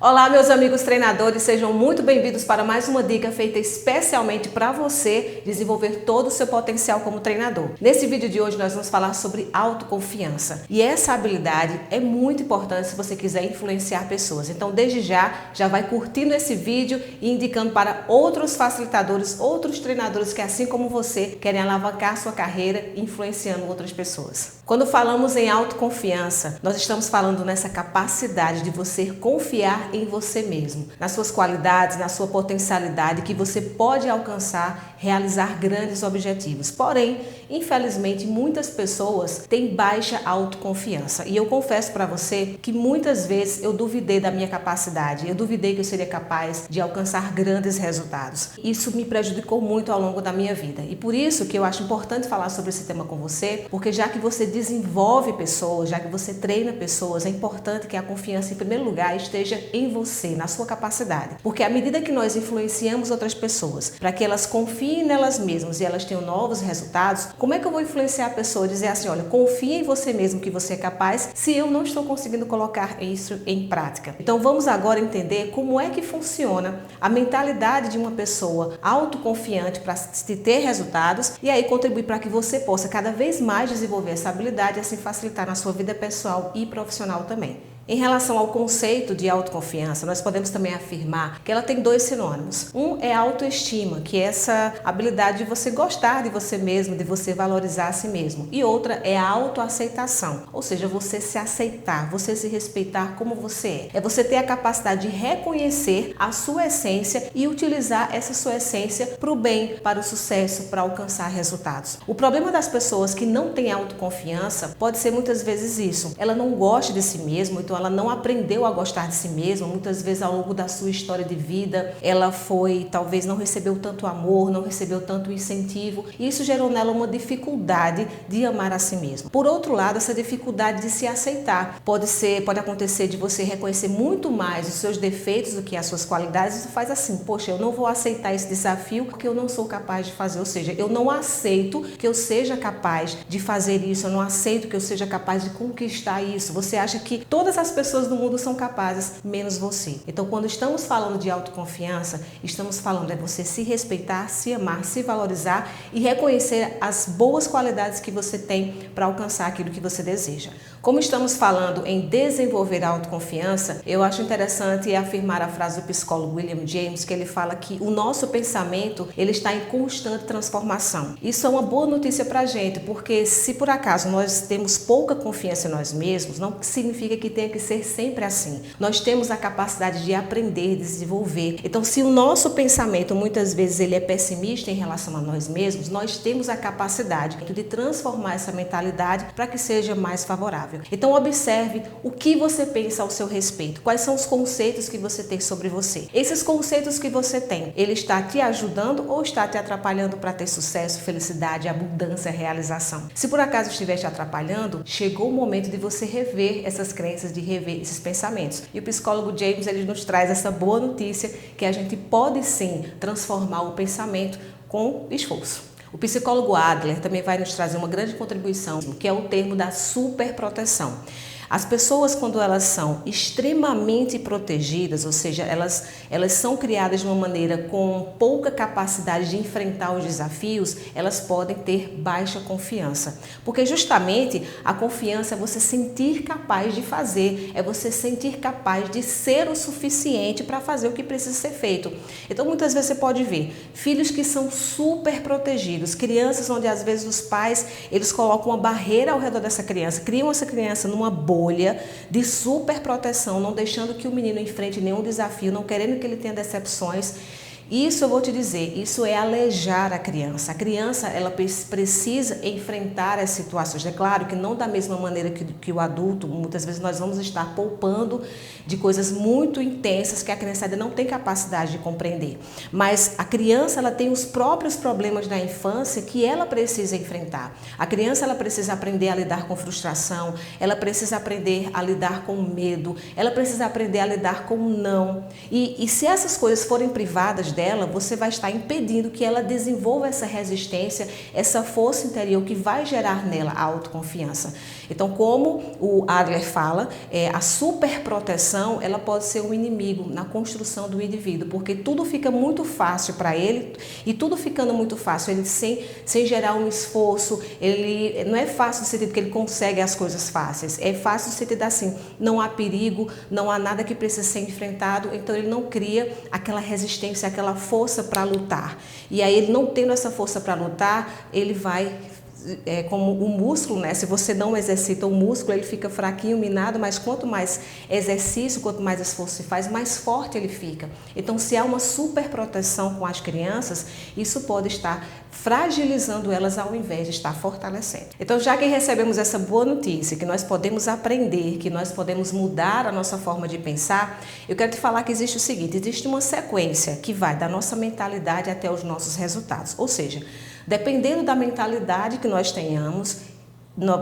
Olá, meus amigos treinadores, sejam muito bem-vindos para mais uma dica feita especialmente para você desenvolver todo o seu potencial como treinador. Nesse vídeo de hoje nós vamos falar sobre autoconfiança e essa habilidade é muito importante se você quiser influenciar pessoas. Então, desde já vai curtindo esse vídeo e indicando para outros facilitadores, outros treinadores que, assim como você, querem alavancar sua carreira influenciando outras pessoas. Quando falamos em autoconfiança, nós estamos falando nessa capacidade de você confiar em você mesmo, nas suas qualidades, na sua potencialidade, que você pode alcançar, realizar grandes objetivos. Porém, infelizmente, muitas pessoas têm baixa autoconfiança. E eu confesso para você que muitas vezes eu duvidei da minha capacidade, eu duvidei que eu seria capaz de alcançar grandes resultados. Isso me prejudicou muito ao longo da minha vida. E por isso que eu acho importante falar sobre esse tema com você, porque já que você desenvolve pessoas, já que você treina pessoas, é importante que a confiança, em primeiro lugar, esteja em você, na sua capacidade. Porque à medida que nós influenciamos outras pessoas para que elas confiem nelas mesmas e elas tenham novos resultados, como é que eu vou influenciar a pessoa a dizer assim, olha, confia em você mesmo que você é capaz, se eu não estou conseguindo colocar isso em prática? Então vamos agora entender como é que funciona a mentalidade de uma pessoa autoconfiante para ter resultados e aí contribuir para que você possa cada vez mais desenvolver essa habilidade e assim facilitar na sua vida pessoal e profissional também. Em relação ao conceito de autoconfiança, nós podemos também afirmar que ela tem dois sinônimos. Um é a autoestima, que é essa habilidade de você gostar de você mesmo, de você valorizar a si mesmo. E outra é a autoaceitação, ou seja, você se aceitar, você se respeitar como você é. É você ter a capacidade de reconhecer a sua essência e utilizar essa sua essência para o bem, para o sucesso, para alcançar resultados. O problema das pessoas que não têm autoconfiança pode ser muitas vezes isso. Ela não gosta de si mesma, então ela não aprendeu a gostar de si mesma. Muitas vezes ao longo da sua história de vida, ela talvez não recebeu tanto amor, não recebeu tanto incentivo, e isso gerou nela uma dificuldade de amar a si mesma. Por outro lado, essa dificuldade de se aceitar pode acontecer de você reconhecer muito mais os seus defeitos do que as suas qualidades. Isso faz assim, poxa, eu não vou aceitar esse desafio porque eu não sou capaz de fazer, ou seja, eu não aceito que eu seja capaz de fazer isso, eu não aceito que eu seja capaz de conquistar isso. Você acha que todas as pessoas do mundo são capazes, menos você. Então, quando estamos falando de autoconfiança, estamos falando de você se respeitar, se amar, se valorizar e reconhecer as boas qualidades que você tem para alcançar aquilo que você deseja. Como estamos falando em desenvolver a autoconfiança, eu acho interessante afirmar a frase do psicólogo William James, que ele fala que o nosso pensamento ele está em constante transformação. Isso é uma boa notícia para a gente, porque se por acaso nós temos pouca confiança em nós mesmos, não significa que tenha que ser sempre assim. Nós temos a capacidade de aprender, de desenvolver. Então, se o nosso pensamento muitas vezes ele é pessimista em relação a nós mesmos, nós temos a capacidade de transformar essa mentalidade para que seja mais favorável. Então, observe o que você pensa ao seu respeito. Quais são os conceitos que você tem sobre você? Esses conceitos que você tem, ele está te ajudando ou está te atrapalhando para ter sucesso, felicidade, abundância, realização? Se por acaso estiver te atrapalhando, chegou o momento de você rever essas crenças, de rever esses pensamentos. E o psicólogo James ele nos traz essa boa notícia que a gente pode sim transformar o pensamento com esforço. O psicólogo Adler também vai nos trazer uma grande contribuição, que é o termo da superproteção. As pessoas, quando elas são extremamente protegidas, ou seja, elas são criadas de uma maneira com pouca capacidade de enfrentar os desafios, elas podem ter baixa confiança. Porque justamente a confiança é você sentir capaz de fazer, é você sentir capaz de ser o suficiente para fazer o que precisa ser feito. Então, muitas vezes você pode ver filhos que são super protegidos, crianças onde às vezes os pais eles colocam uma barreira ao redor dessa criança, criam essa criança numa bolha de super proteção, não deixando que o menino enfrente nenhum desafio, não querendo que ele tenha decepções. Isso eu vou te dizer, isso é alejar a criança. A criança, ela precisa enfrentar as situações. É claro que não da mesma maneira que o adulto, muitas vezes nós vamos estar poupando de coisas muito intensas que a criançada não tem capacidade de compreender. Mas a criança, ela tem os próprios problemas da infância que ela precisa enfrentar. A criança, ela precisa aprender a lidar com frustração, ela precisa aprender a lidar com medo, ela precisa aprender a lidar com o não. E se essas coisas forem privadas dela, você vai estar impedindo que ela desenvolva essa resistência, essa força interior que vai gerar nela a autoconfiança. Então, como o Adler fala, a superproteção, ela pode ser um inimigo na construção do indivíduo, porque tudo fica muito fácil para ele, e tudo ficando muito fácil, ele sem gerar um esforço, ele não é fácil no sentido que ele consegue as coisas fáceis, é fácil no sentido assim, não há perigo, não há nada que precisa ser enfrentado, então ele não cria aquela resistência, aquela força para lutar. E aí ele não tendo essa força para lutar, ele vai como o músculo, né? Se você não exercita o músculo, ele fica fraquinho, minado, mas quanto mais exercício, quanto mais esforço se faz, mais forte ele fica. Então, se há uma super proteção com as crianças, isso pode estar fragilizando elas ao invés de estar fortalecendo. Então, já que recebemos essa boa notícia, que nós podemos aprender, que nós podemos mudar a nossa forma de pensar, eu quero te falar que existe o seguinte, existe uma sequência que vai da nossa mentalidade até os nossos resultados. Ou seja, dependendo da mentalidade que nós tenhamos,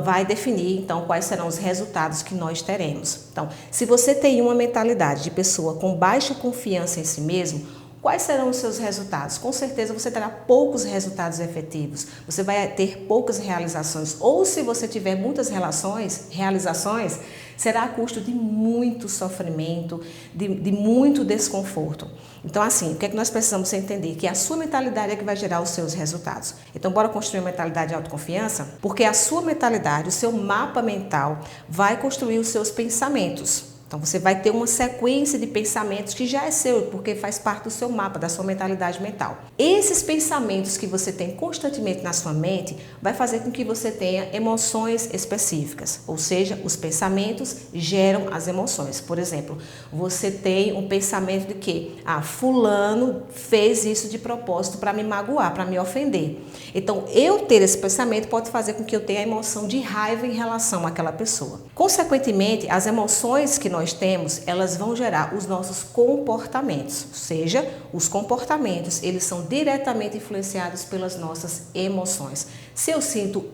vai definir, então, quais serão os resultados que nós teremos. Então, se você tem uma mentalidade de pessoa com baixa confiança em si mesmo, quais serão os seus resultados? Com certeza você terá poucos resultados efetivos, você vai ter poucas realizações, ou se você tiver muitas realizações, será a custo de muito sofrimento, de muito desconforto. Então, assim, o que é que nós precisamos entender? Que a sua mentalidade é que vai gerar os seus resultados. Então, bora construir uma mentalidade de autoconfiança? Porque a sua mentalidade, o seu mapa mental, vai construir os seus pensamentos. Então, você vai ter uma sequência de pensamentos que já é seu, porque faz parte do seu mapa, da sua mentalidade mental. Esses pensamentos que você tem constantemente na sua mente vai fazer com que você tenha emoções específicas, ou seja, os pensamentos geram as emoções. Por exemplo, você tem um pensamento de que, fulano fez isso de propósito para me magoar, para me ofender. Então, eu ter esse pensamento pode fazer com que eu tenha a emoção de raiva em relação àquela pessoa. Consequentemente, as emoções que nós temos, elas vão gerar os nossos comportamentos, ou seja, os comportamentos, eles são diretamente influenciados pelas nossas emoções. Se eu sinto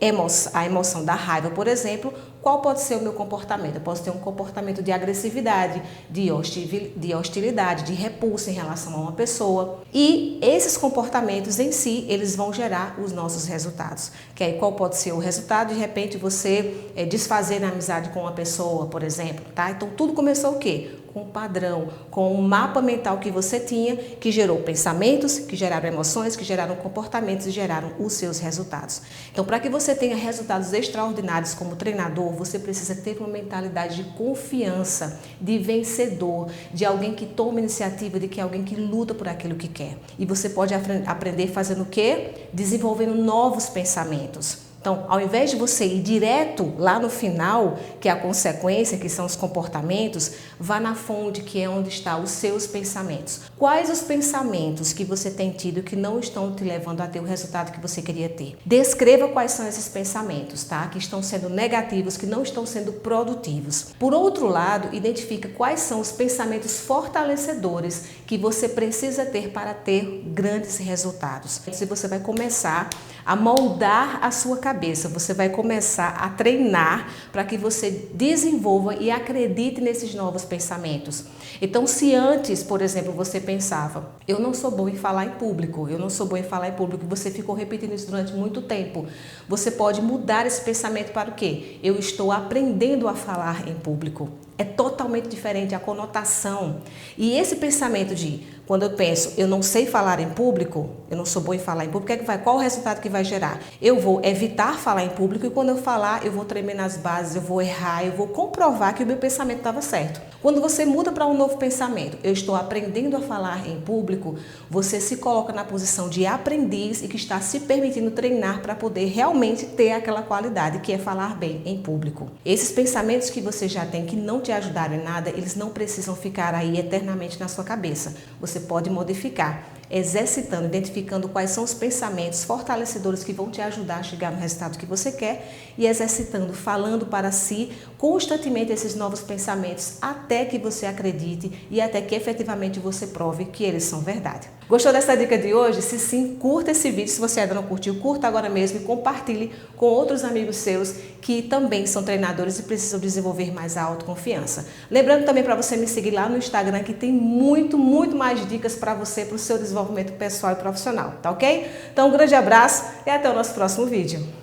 a emoção da raiva, por exemplo, qual pode ser o meu comportamento? Eu posso ter um comportamento de agressividade, de hostilidade, de repulsa em relação a uma pessoa. E esses comportamentos em si, eles vão gerar os nossos resultados. Que aí qual pode ser o resultado? De repente você desfazer a amizade com uma pessoa, por exemplo, tá? Então tudo começou o quê? Com um padrão, com um mapa mental que você tinha, que gerou pensamentos, que geraram emoções, que geraram comportamentos e geraram os seus resultados. Então, para que você tenha resultados extraordinários como treinador, você precisa ter uma mentalidade de confiança, de vencedor, de alguém que toma iniciativa, de que é alguém que luta por aquilo que quer. E você pode aprender fazendo o quê? Desenvolvendo novos pensamentos. Então, ao invés de você ir direto lá no final, que é a consequência, que são os comportamentos, vá na fonte, que é onde estão os seus pensamentos. Quais os pensamentos que você tem tido que não estão te levando a ter o resultado que você queria ter? Descreva quais são esses pensamentos, tá? Que estão sendo negativos, que não estão sendo produtivos. Por outro lado, identifica quais são os pensamentos fortalecedores que você precisa ter para ter grandes resultados. Se você vai começar a moldar a sua cabeça, você vai começar a treinar para que você desenvolva e acredite nesses novos pensamentos. Então, se antes, por exemplo, você pensava, eu não sou bom em falar em público, você ficou repetindo isso durante muito tempo, você pode mudar esse pensamento para o quê? Eu estou aprendendo a falar em público. É totalmente diferente a conotação. E esse pensamento de, quando eu penso, eu não sei falar em público, eu não sou bom em falar em público, qual o resultado que vai gerar? Eu vou evitar falar em público e quando eu falar, eu vou tremer nas bases, eu vou errar, eu vou comprovar que o meu pensamento estava certo. Quando você muda para um novo pensamento, eu estou aprendendo a falar em público, você se coloca na posição de aprendiz e que está se permitindo treinar para poder realmente ter aquela qualidade que é falar bem em público. Esses pensamentos que você já tem que não te ajudaram em nada, eles não precisam ficar aí eternamente na sua cabeça. Você pode modificar, exercitando, identificando quais são os pensamentos fortalecedores que vão te ajudar a chegar no resultado que você quer e exercitando, falando para si constantemente esses novos pensamentos até que você acredite e até que efetivamente você prove que eles são verdade. Gostou dessa dica de hoje? Se sim, curta esse vídeo. Se você ainda não curtiu, curta agora mesmo e compartilhe com outros amigos seus que também são treinadores e precisam desenvolver mais a autoconfiança. autoconfiança. Lembrando também para você me seguir lá no Instagram, que tem muito mais dicas para você, para o seu desenvolvimento pessoal e profissional, tá ok? Então, um grande abraço e até o nosso próximo vídeo.